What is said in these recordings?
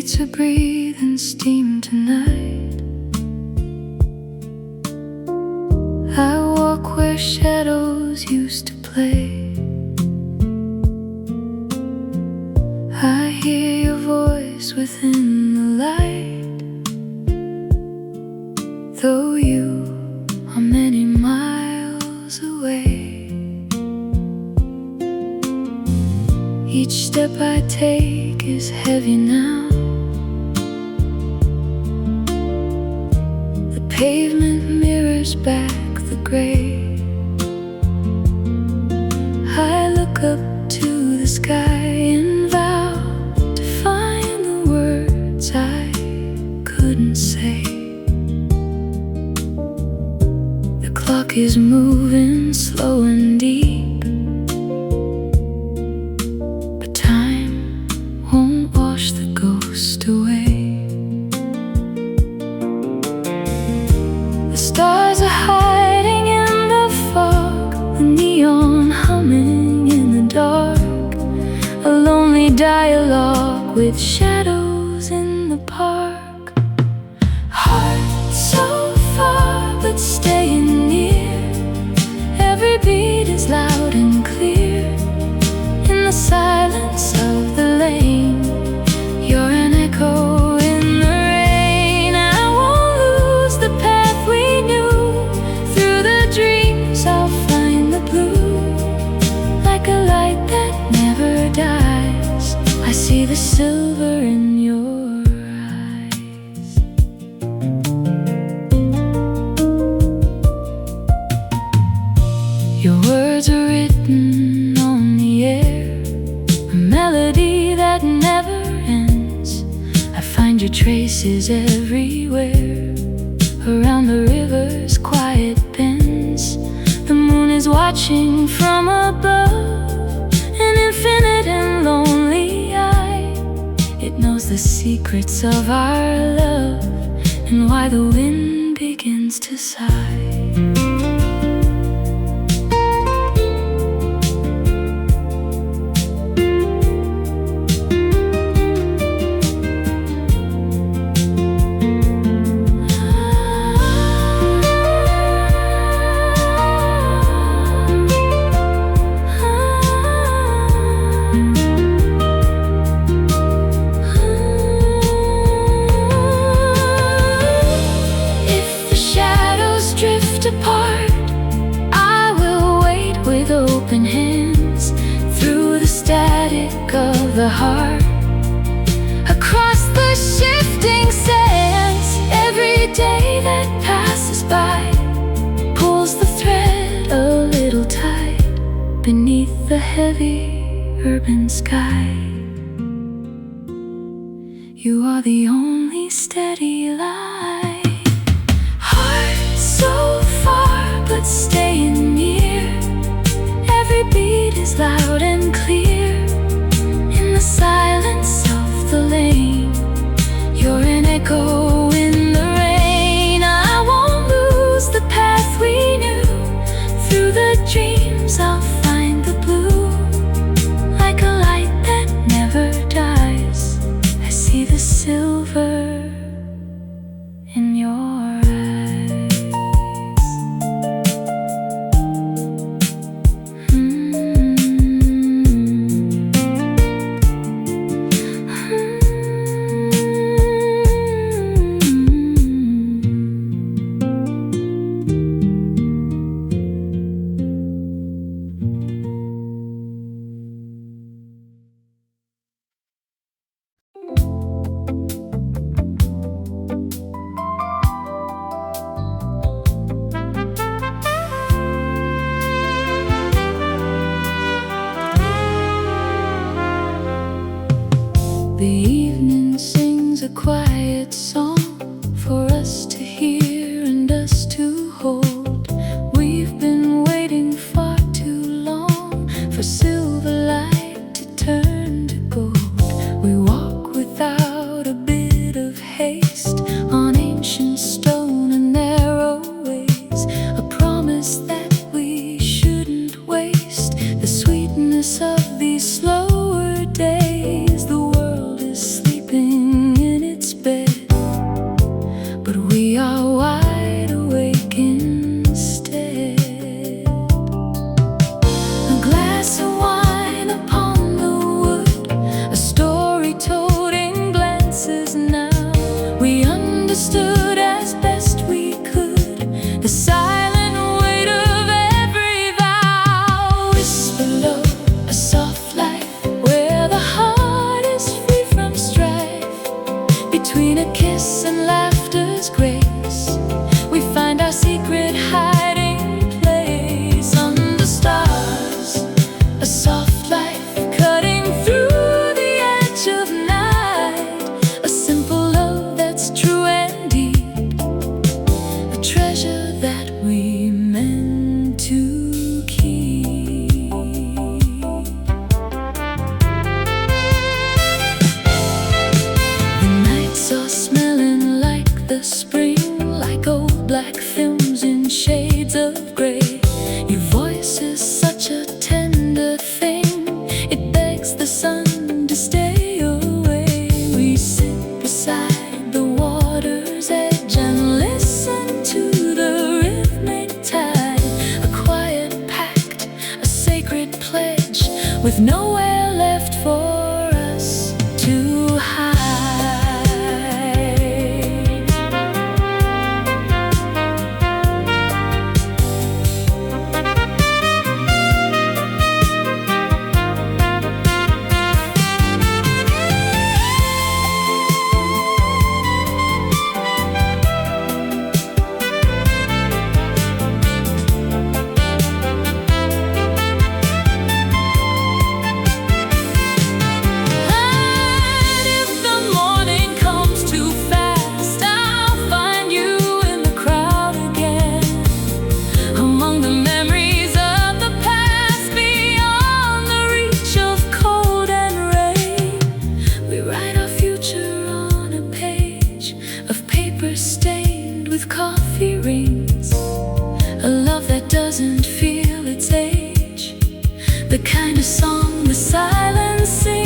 streets are breathing steam tonight. I walk where shadows used to play. I hear your voice within the light, though you are many miles away. Each step I take is heavy now. The pavement mirrors back the gray. I look up to the sky and vow to find the words I couldn't say. The clock is moving slow and deep, but time won't wash the ghost away. The stars are hiding in the fog, the neon humming in the dark, a lonely dialogue with shadows in the park. Heart so far but staying near, every beat is loud and clear. In the silence of the lane, you're an echo in the rain. I won't lose the path we knew. Through the dreams I'll find the blue, like a light that never dies. I see the silver in your eyes. Your words are written on the air, a melody that never ends. I find your traces everywhere, around the river's quiet bends. The moon is watching from above, an infinite and lonely eye. It knows the secrets of our love and why the wind begins to sigh. Apart, I will wait with open hands, through the static of the heart, across the shifting sands. Every day that passes by pulls the thread a little tight beneath the heavy urban sky. You are the only steady light. Heart so far but staying near, every beat is loud and clear. In the silence of the lane, you're an echo in the rain. I won't lose the path we knew. Through the dreams I'll find the blue, like a light that never dies. I see the silver in your eyes. The evening sings a quiet song for us to hear and us to hold. We've been waiting far too long for silver light to turn to gold. We walk without a bit of haste on ancient stone and narrow ways, a promise that we shouldn't waste the sweetness of these slower days. The world is sleeping understood as best we could the silent weight of every vow. Whisper low, a soft life where the heart is free from strife. Between a kiss and laughter's grace, we find our secret hiding place. Under stars, a soft life cutting through the edge of night. A simple love that's true and deep, a treasure that we meant to keep. The nights are smelling like the spring, like old black films in shades of gray. Your voice is such a tender thing, it begs the sun to stay away. We sit beside the water's edge and listen to the rhythmic tide. A quiet pact, a sacred pledge, with nowhere left for us to hide. Stained with coffee rings, a love that doesn't feel its age, the kind of song the silence sings.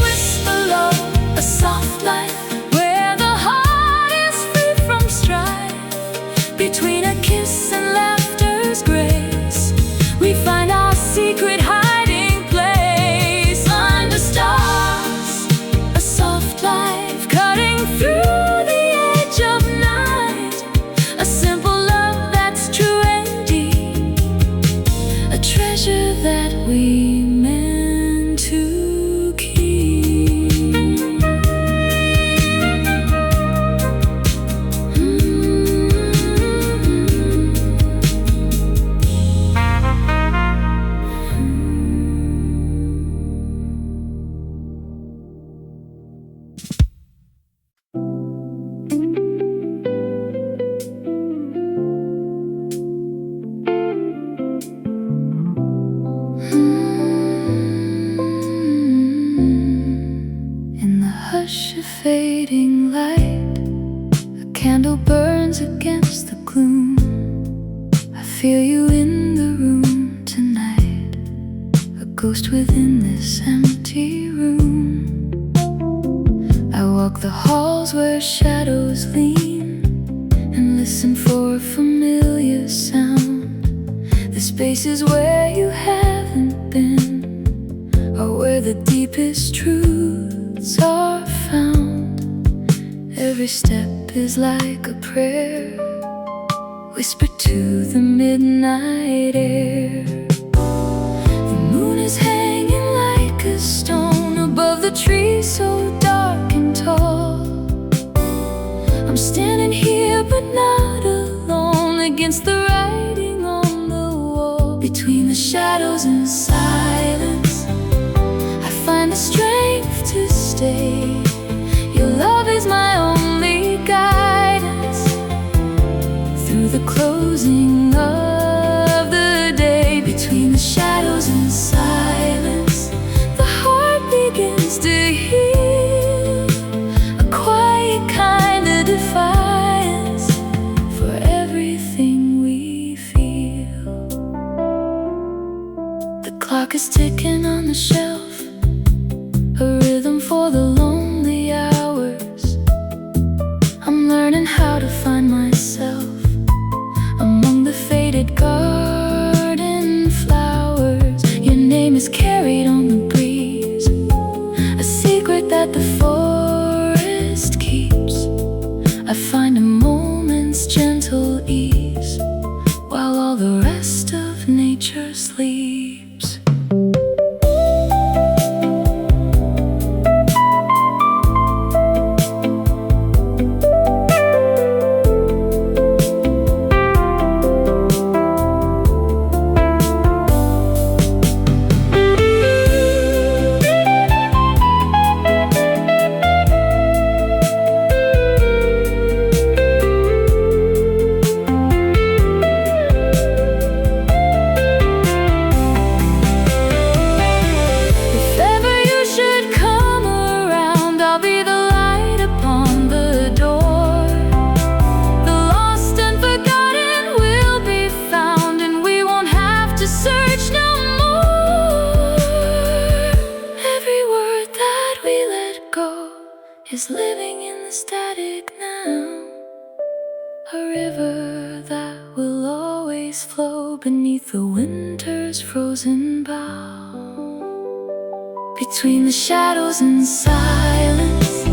Whisper low, a soft life where the heart is free from strife. Between a kiss and laughter's grace, we find our secret hiding place. Under stars, a soft life cutting through the edge of night. A simple love that's true and deep, a treasure that we meant to keep. In the hush of fading light, a candle burns against the gloom. I feel you in the room tonight, a ghost within this empty room. I walk the halls where shadows lean and listen for a familiar sound. The spaces where you haven't been are where the deepest truths are found. Every step is like a prayer, whispered to the midnight air. The moon is hanging like a stone above the trees so dark and tall. I'm standing here but not alone, against the writing on the wall. Between the shadows and silence, I find the strength to stay. Your love is my only guidance through the closing of the day. Between the shadows and silence, the heart begins to heal, a quiet kind of defiance for everything we is living in the static now, a river that will always flow beneath the winter's frozen bow. Between the shadows and silence,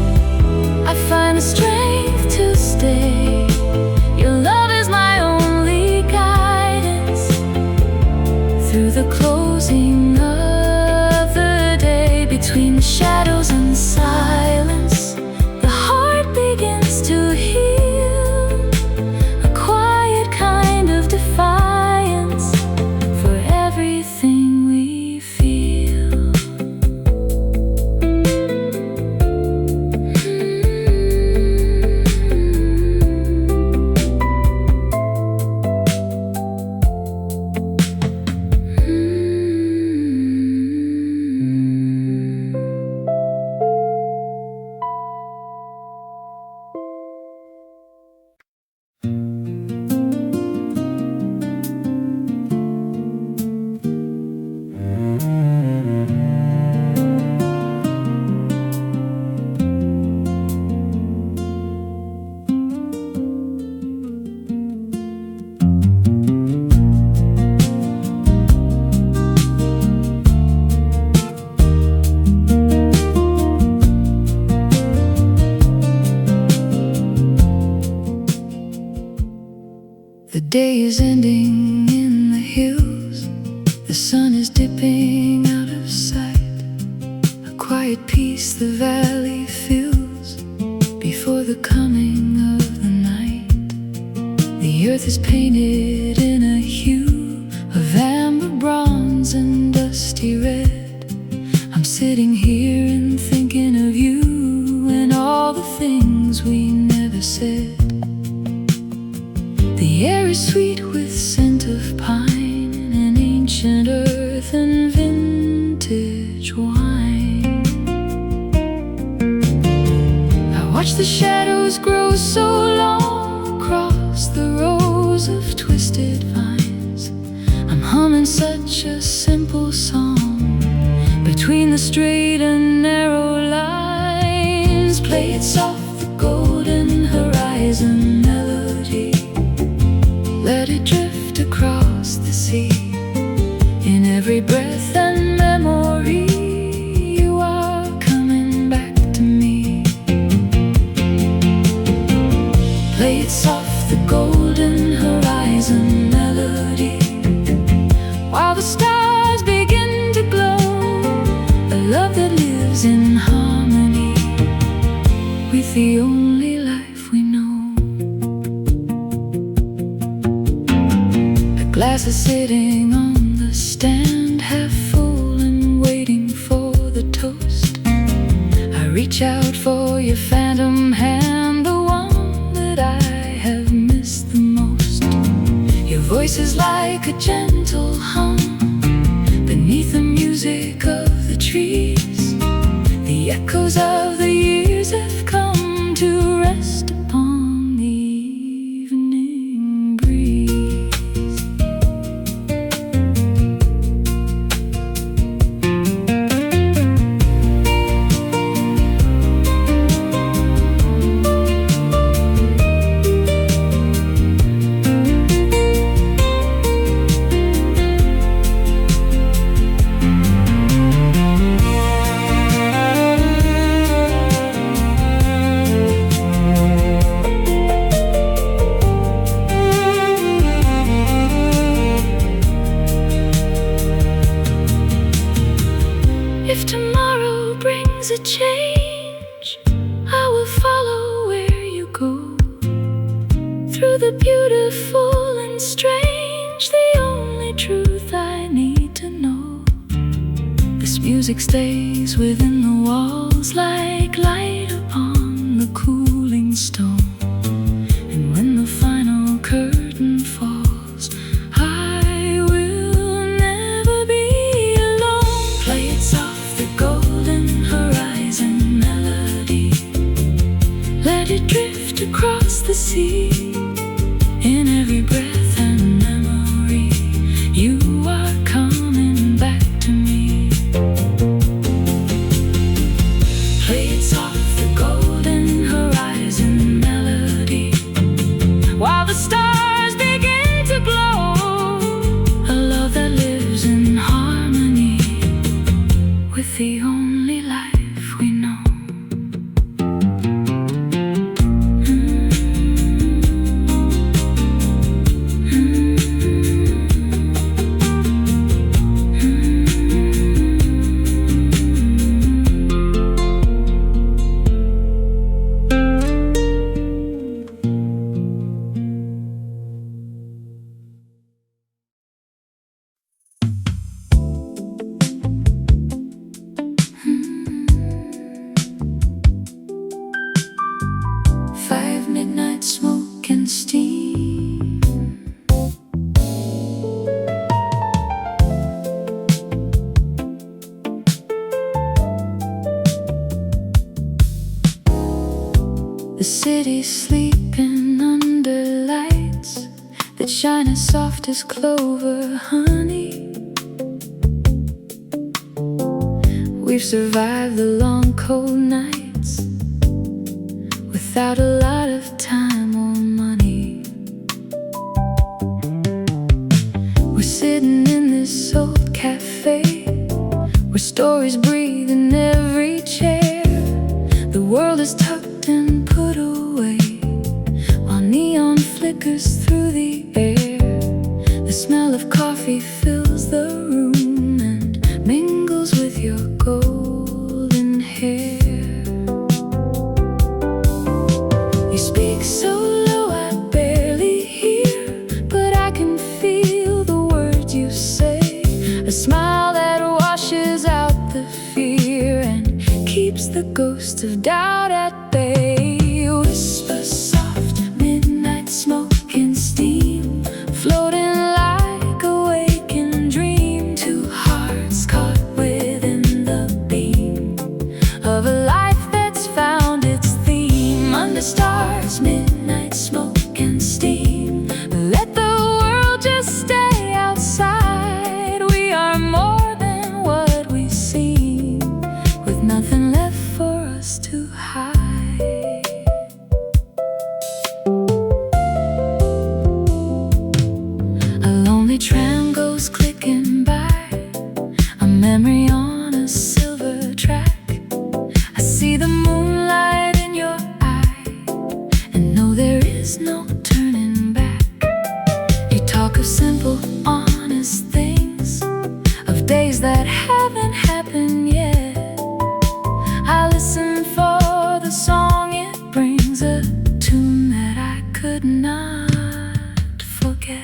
I find the strength to stay. Your love is my only guidance through the closing of the day. Between the shadows and silence, the heart begins to heal, a quiet kind of defiance for everything we feel. The day is ending in the hills, the sun is dipping out of sight. A quiet peace the valley fills before the coming of the night. The earth is painted in a hue of amber, bronze, and dusty red. I'm sitting here and thinking of you and all the things we never said. The air is sweet with scent of pine and ancient earth and vintage wine. I watch the shadows grow so long across the rows of twisted vines. I'm humming such a simple song between the straight and narrow lines. Play it soft, the golden horizon melody. Let it drift across the sea. In every breath and memory, you are coming back to me. Play it soft, the golden horizon melody, while the stars begin to glow. A love that lives in harmony with the only life we know. Glass is sitting on the stand, half full and waiting for the toast. I reach out for your phantom hand, the one that I have missed the most. Your voice is like a gentle hum beneath the music of the trees. The echoes of the years have come to rest upon the evening breeze. If tomorrow brings a change, I will follow where you go. Through the beautiful and strange, the only truth I need to know. This music stays within the walls like light upon the cooling stone. And when the final curtain falls, I will never be alone. Play it soft, the golden horizon melody. Let it drift across the sea. In every breath and memory, you are coming back to me. Play it soft, the golden only life we know. Midnight smoke and steam. The city's sleeping under lights that shine as soft as clover honey. We've survived the long cold nights without a lot of time or money. We're sitting in this old cafe where stories breathe in every chair. The world is tucked and put away while neon flickers through the air. The smell of coffee fills the room and mingles with your golden hair. You speak so low I barely hear, but I can feel the words you say. A smile that washes out the fear and keeps the ghost of doubt at bay. Whisper soft, midnight smoke and steam, floating like a waking dream. Two hearts caught within the beam of a life that's found its theme. Under stars, midnight smoke and steam, let the world just stay outside. We are more than what we seem, with nothing left for us to hide. A lonely tram goes clicking by, a memory on a silver track. I see the moonlight in your eye and know there is no turning back. You talk of simple, honest things, of days that haven't happened yet. I listen for the song it brings, a tune that I could not forget.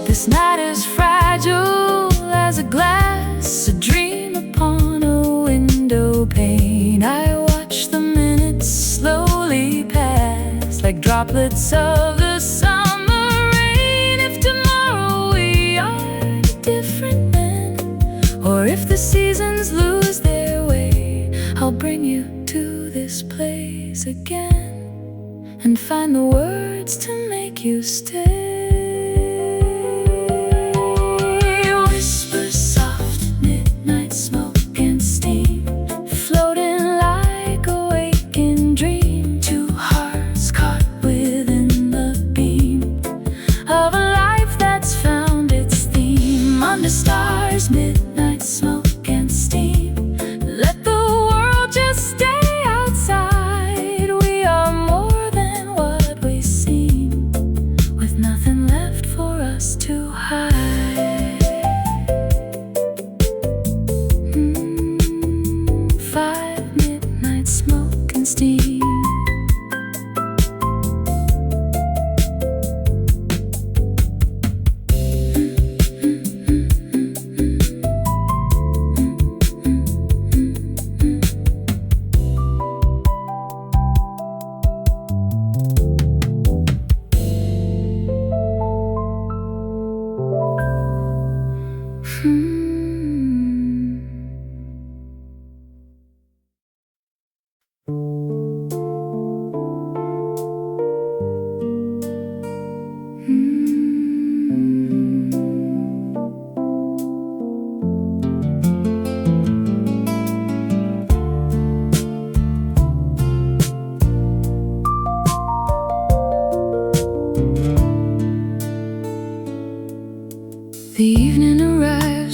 This night is fragile as a glass, a dream upon a window pane. I watch the minutes slowly pass like droplets of the summer rain. If tomorrow we are different men, or if the seasons lose their way, I'll bring you to this place again and find the words to make you stay. Under stars, midnight smoke and steam, let the world just stay outside. We are more than what we seem, with nothing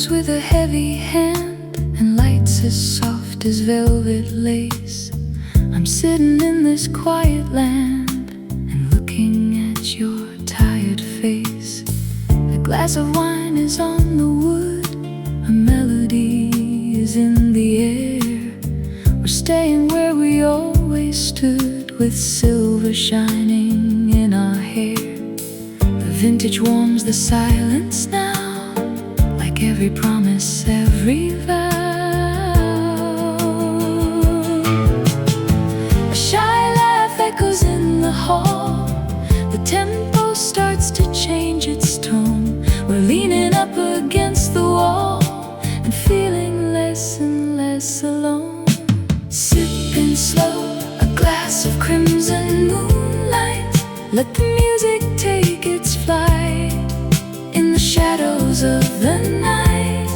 hands with a heavy hand and lights as soft as velvet lace. I'm sitting in this quiet land and looking at your tired face. A glass of wine is on the wood, a melody is in the air. We're staying where we always stood, with silver shining in our hair. The vintage warms the silence now, like every promise, every vow. A shy laugh echoes in the hall. The tempo starts to change its tone. We're leaning up against the wall and feeling less and less alone. Sipping slow, a glass of crimson moonlight. Let the music take its flight. In the shadows of the night,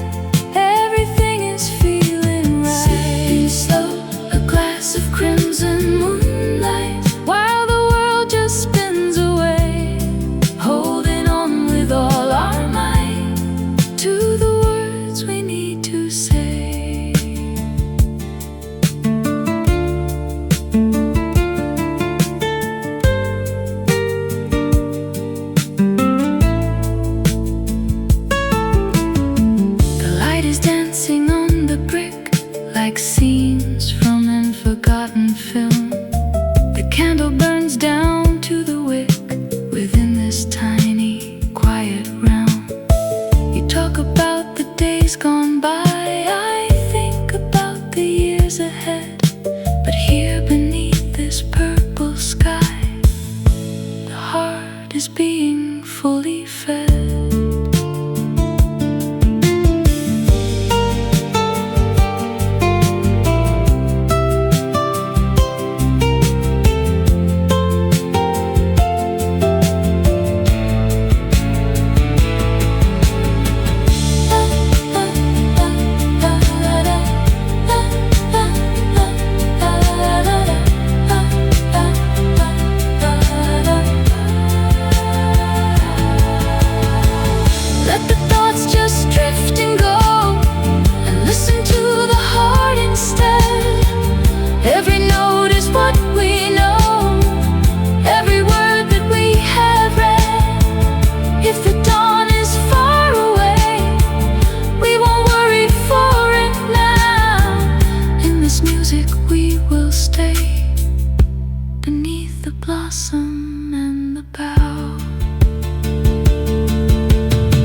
everything is feeling right. Sipping slow, a glass of crimson moonlight, while the world just spins away. Holding on with all our might to the words we need to say. Dancing on the brick like scenes from an forgotten film. The candle burns down to the wick within this tiny, quiet realm. You talk about the days gone by, I think about the years ahead. But here beneath this purple sky, the heart is being fully fed. Every note is what we know, every word that we have read. If the dawn is far away, we won't worry for it now. In this music we will stay, beneath the blossom and the bough.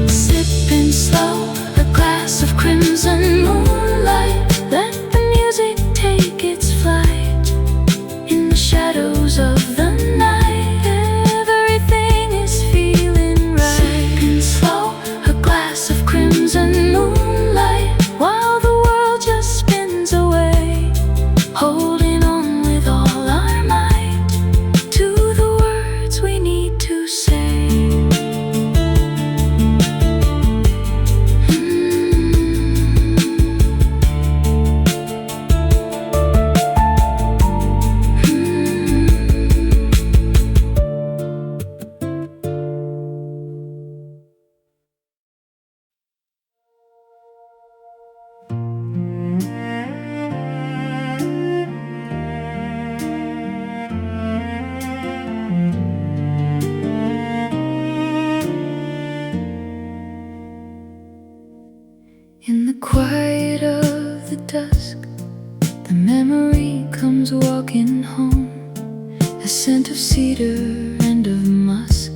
Sipping slow, a glass of crimson moonlight. Let the music take its flight. In the shadows of the night, everything is feeling right. Sipping slow, a glass of crimson moonlight, while the world just spins away. Holding on with all our might to the words we need to say. In the quiet of the dusk, the memory comes walking home. A scent of cedar and of musk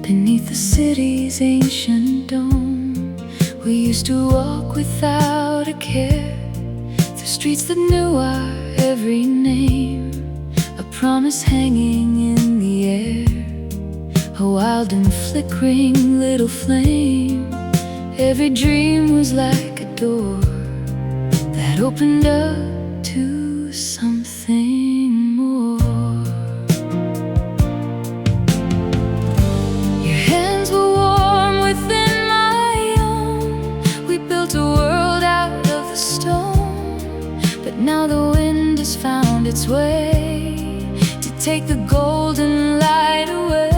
beneath the city's ancient dome. We used to walk without a care through streets that knew our every name. A promise hanging in the air, a wild and flickering little flame. Every dream was like a door that opened up to something more. Your hands were warm within my own. We built a world out of the stone. But now the wind has found its way to take the golden light away.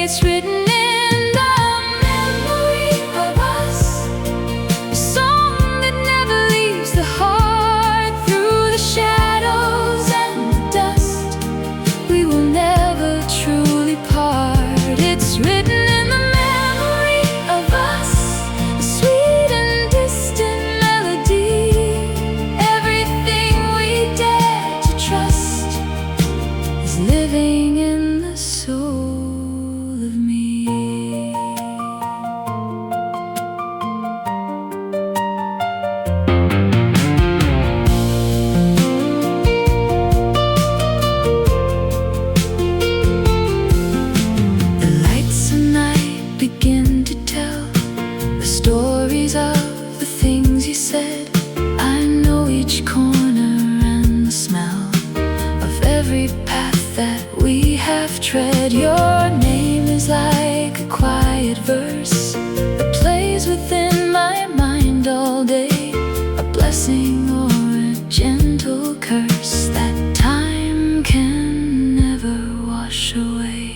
It's written in the memory of us. the shadows and the dust, we will never truly part. It's written in the memory of us, a sweet and distant melody. Everything we dare to trust is living in the soul of me. Begin to tell the stories of the things you said. I know each corner and the smell of every path that we have tread. Your name is like a quiet verse that plays within my mind all day, a blessing or a gentle curse that time can never wash away.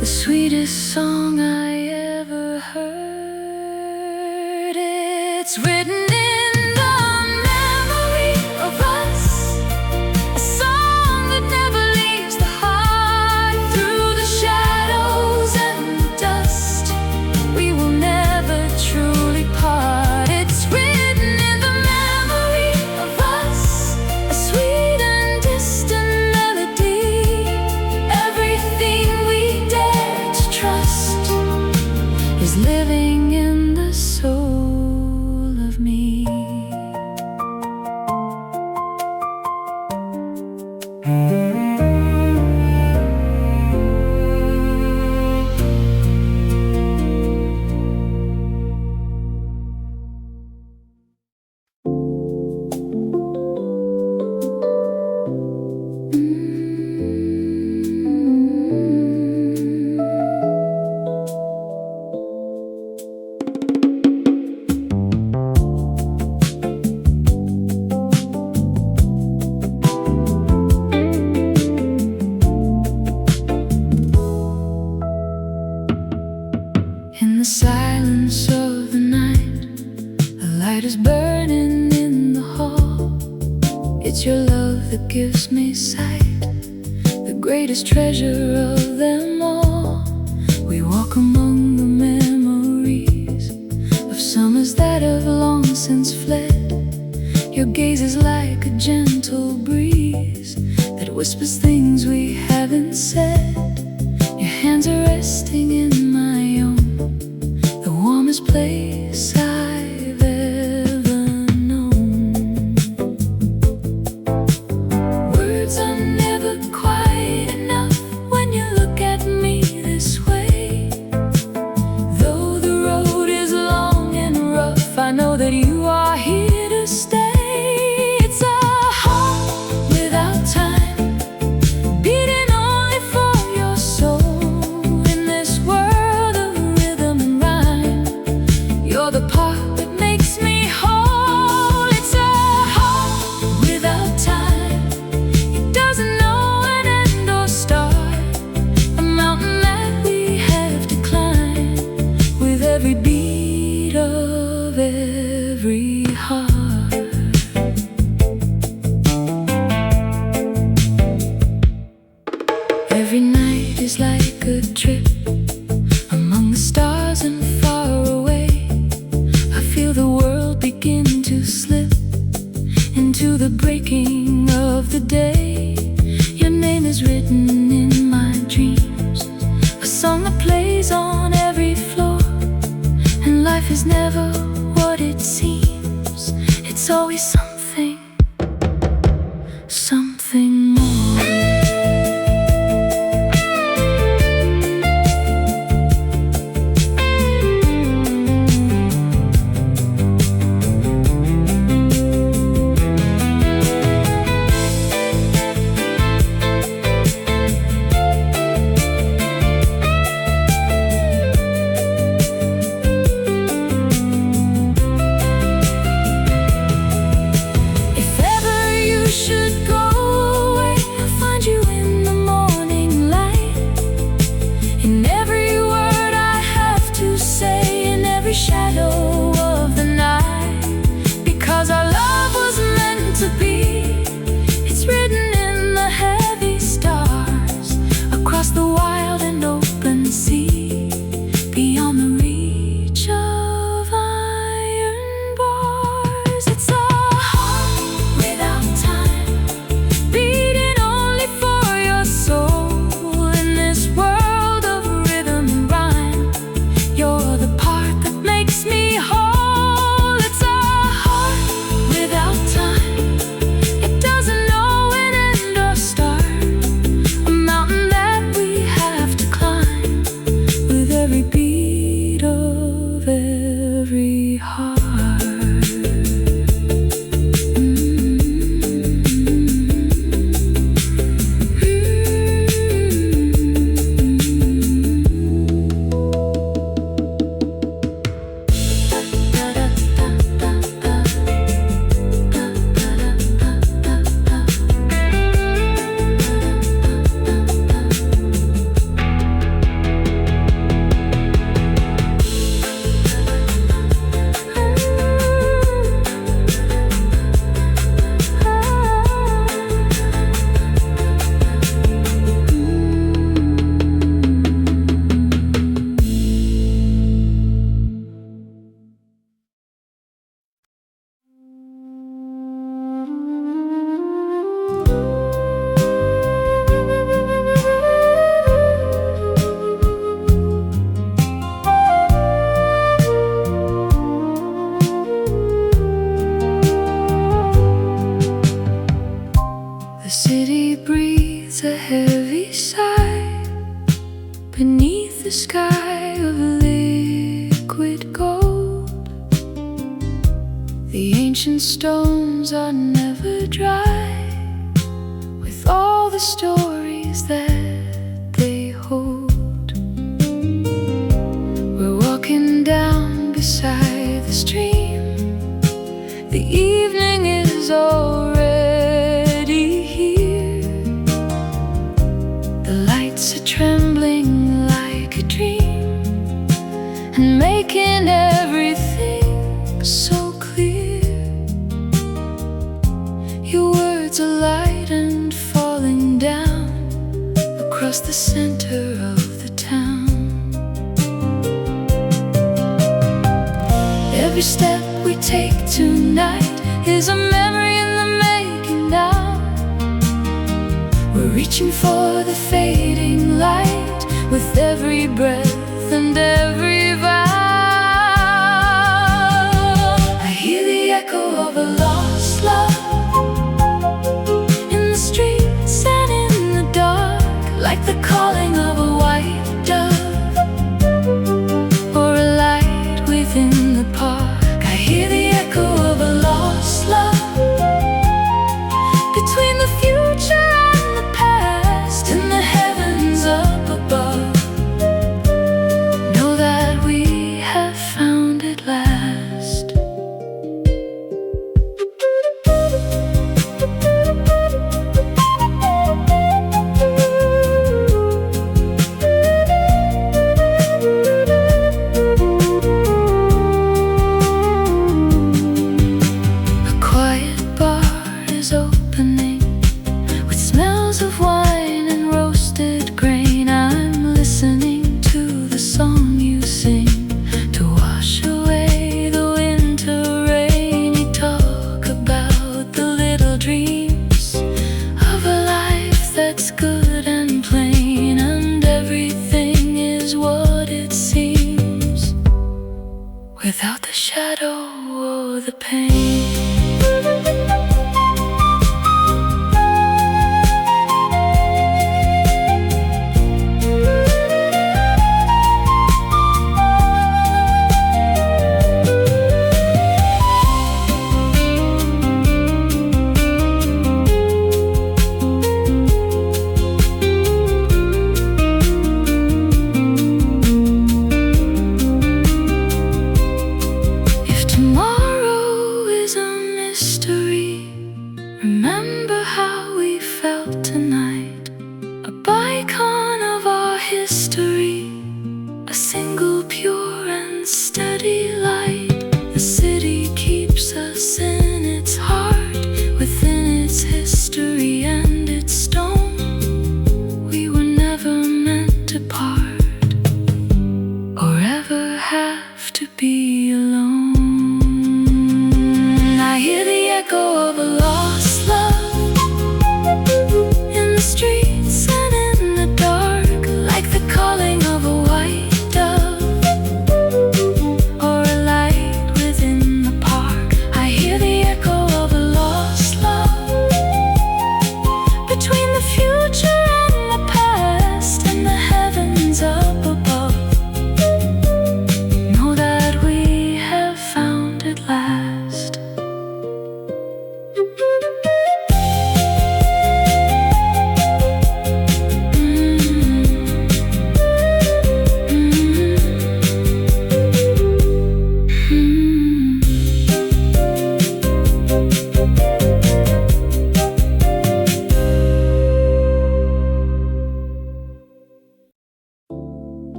The sweetest song I ever heard. It's written in the memory of us, a song that never leaves the heart. Through the shadows and the dust, we will never truly part. It's written in the memory of us, a sweet and distant melody. Everything we dare to trust is living in the soul of me. In the silence of the night, a light is burning in the hall. It's your love that gives me sight, the greatest treasure of them all. We walk among the memories of summers that have long since fled. Your gaze is like a gentle breeze that whispers things we haven't said. Your hands are resting in my own, the warmest place I've ever known. Words are never quite enough when you look at me this way. Though the road is long and rough, I know that you are here to stay. It's a heart without time, beating only for your soul. In this world of rhythm and rhyme, you're the part that makes me whole. It's a heart without time, it doesn't know an end or start, a mountain that we have to climb with every beat of every heart. Every night is like a trip among the stars and far away. I feel the world begin to slip into the breaking of the day. Your name is written in my dreams, a song that plays on every floor. And life is never what it seems, it's always something, something more. Shadow of the night, because our love was meant to be. It's written in the heavy stars, across the wild and open sea, beyond the reach of iron bars. It's a heart without time, beating only for your soul. In this world of rhythm and rhyme, you're the part that makes me whole. It's a heart without time, it doesn't know an end or start, a mountain that we have to climb with every beat of every heart. The city breathes a heavy sigh beneath the sky of liquid gold. The ancient stones are never dry, with all the stories that they hold. We're walking down beside the stream, the evening is already here. The lights are trembling like a dream, and making everything so clear. Your words are light and falling down across the center of the town. Every step we take tonight is a memory in the making now. We're reaching for the fading light with every breath and every vow. I hear the echo of a lost love in the streets and in the dark, like the calling of a white dove or a light within the park. I hear the echo of a lost love between the future and the past, in the heavens up above. Know that we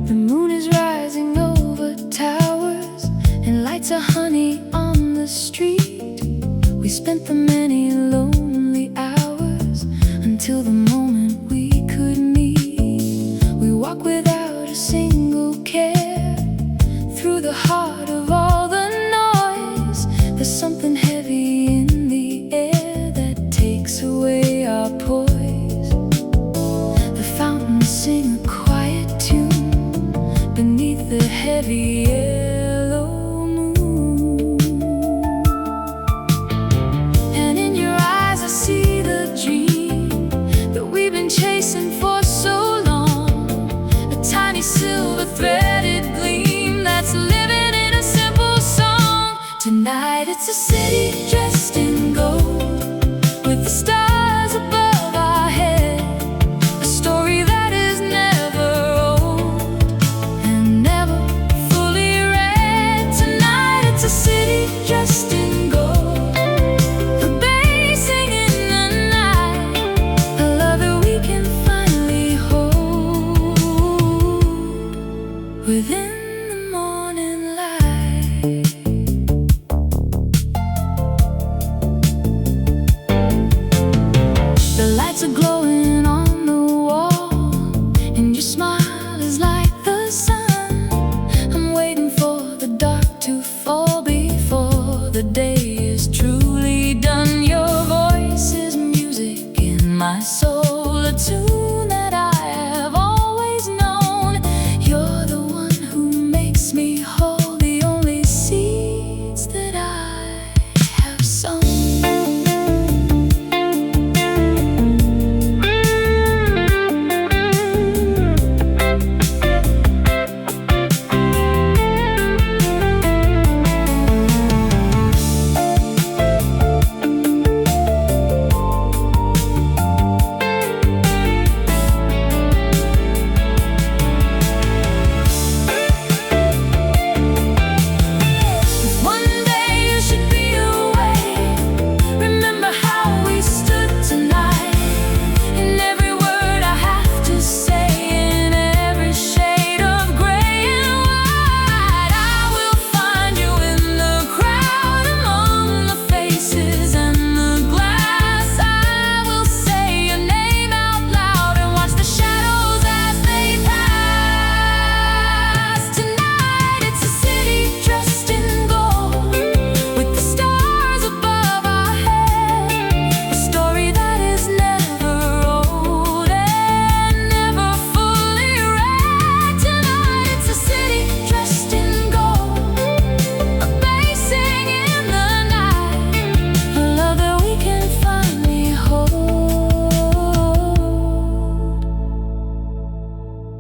The moon is rising over towers and lights are honey on the street. We spent the many lonely hours until the moment we could meet. We walk without a single care through the heart of all the noise. There's something heavy in the air that takes away our poise. The fountains sing a quiet tune beneath the heavy yellow moon. And in your eyes I see the dream that we've been chasing for so long. A tiny silver threaded gleam that's living in a simple song. Tonight it's a city dressed in gold with the stars above our head. A story that is never old and never fully read. Tonight it's a city dressed in gold, the bass singing the night, a love that we can finally hold within the morning light. The lights are glowing on the wall, and your smile is like the sun. I'm waiting for the dark to fall before the day is truly done. Your voice is music in my soul, a tune that I have always known. You're the one who makes me whole, the only seeds that I have sown.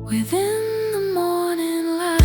Within the morning light.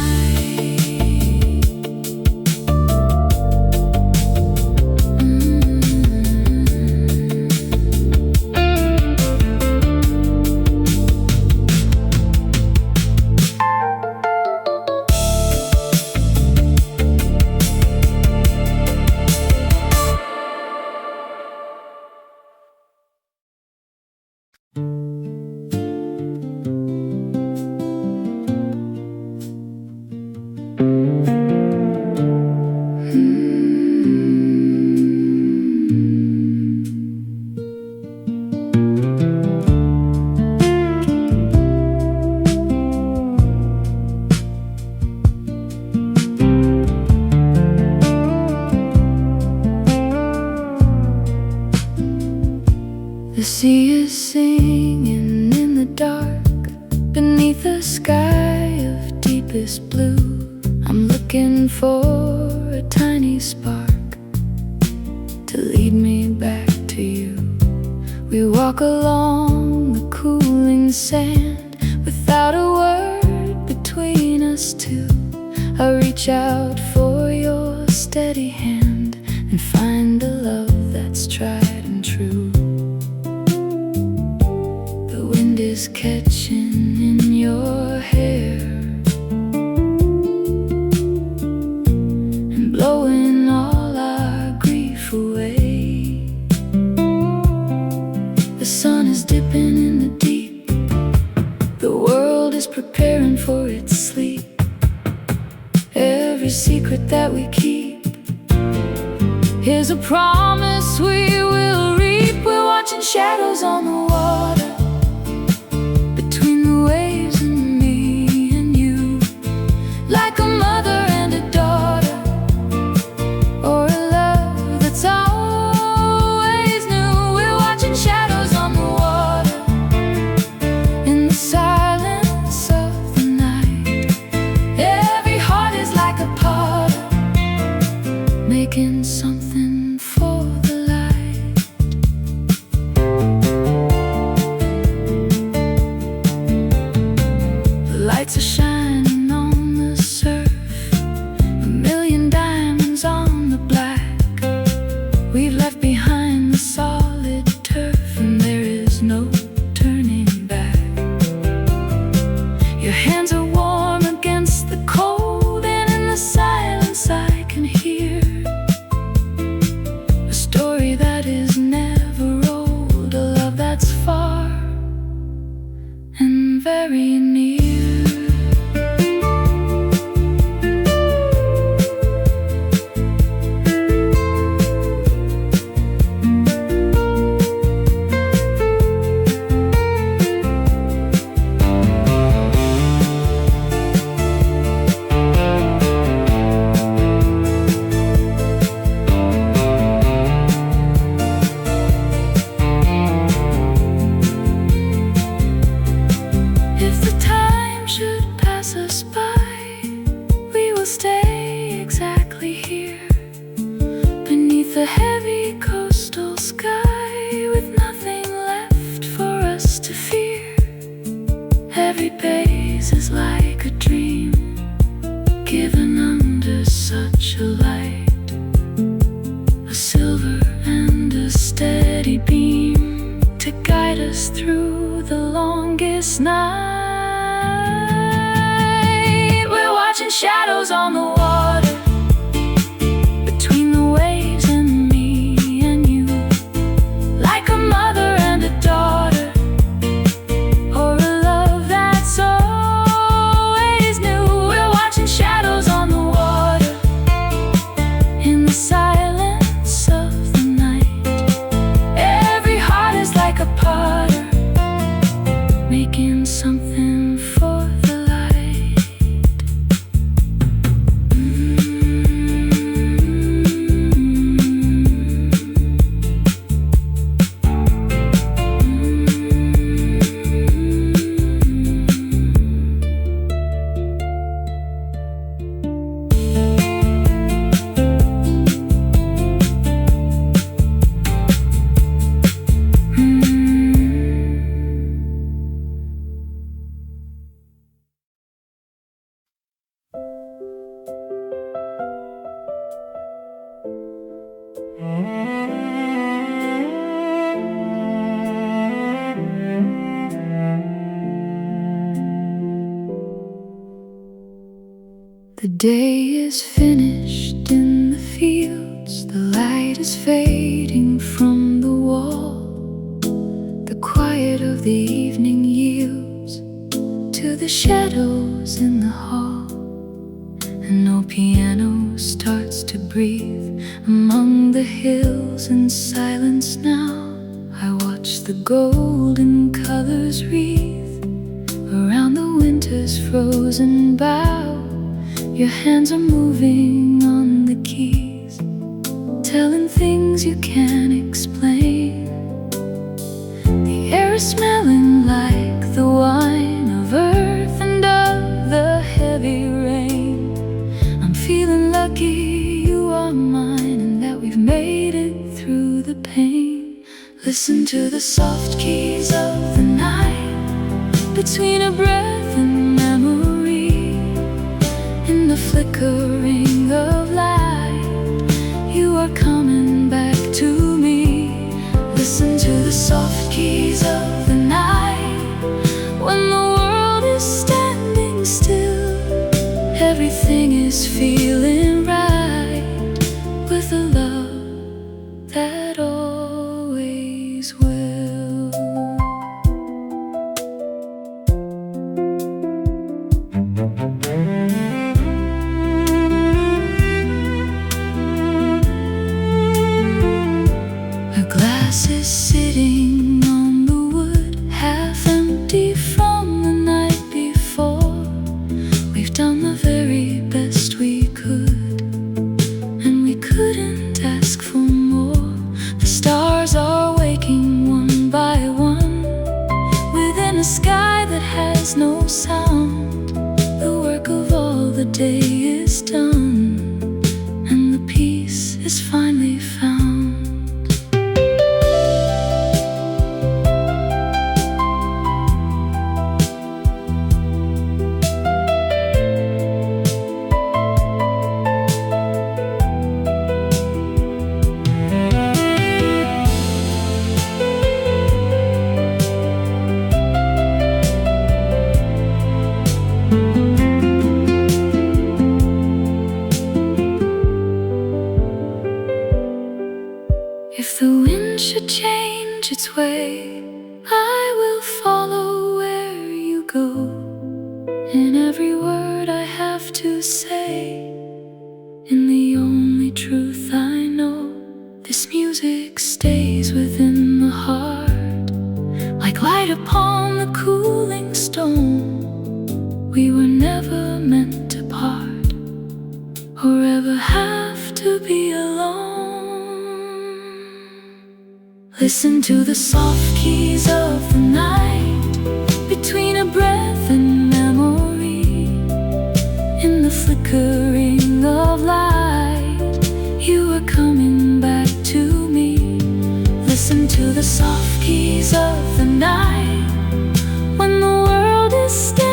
The sea is singing in the dark beneath a sky of deepest blue. I'm looking for a tiny spark to lead me back to you. We walk along the cooling sand without a word between us two. I reach out for your steady hand and find a love that's tried and true. The wind is catching in your hair, The world is preparing for its sleep. Every secret that we keep is a promise we will reap. We're watching shadows on the water, between the waves and me and you, like a mother and a daughter, or a love that's always new. We're watching shadows on the water, in the silence of the night. Every heart is like a potter, making something for the light. The lights are shining on the surf, a million diamonds on the black. We've left behind the solid turf, and there is no turning back. Your hands are warm against the cold, and in the silence I can hear a story that is never old, a love that's far and very near. If the time should pass us by, we will stay exactly here, beneath the heavy coastal sky, with nothing left for us to fear. Every base is like a dream, given under such a light, a silver and a steady beam, to guide us through the longest night. We're watching shadows on the water, between the waves and me and you, like a mother and a daughter, or a love that's always new. We're watching shadows on the water, in the silence of the night. Every heart is like a potter, making something for the light. The day is finished in the fields, the light is fading from the wall. The quiet of the evening yields to the shadows in the hall. An old piano starts to breathe among the hills in silence now. I watch the golden colors wreathe around the winter's frozen bough. Your hands are moving on the keys, telling things you can't explain. The air is smelling like the wine of earth and of the heavy rain. I'm feeling lucky you are mine, and that we've made it through the pain. Listen to the soft keys of the night, between a breath and memory. In the flickering of light, you are coming back to me. Listen to the soft keys of the night, when the world is standing still. Everything is feeling right, with a love that always will. has no sound. The work of all the day is done, and the peace is finally found. If the wind should change its way, I will follow where you go. In every word I have to say, in the only truth I know, this music stays within the heart, like light upon the cooling stone. We were never meant to part, or ever have to be alone. Listen to the soft keys of the night, between a breath and memory. In the flickering of light, you are coming back to me. Listen to the soft keys of the night, when the world is still.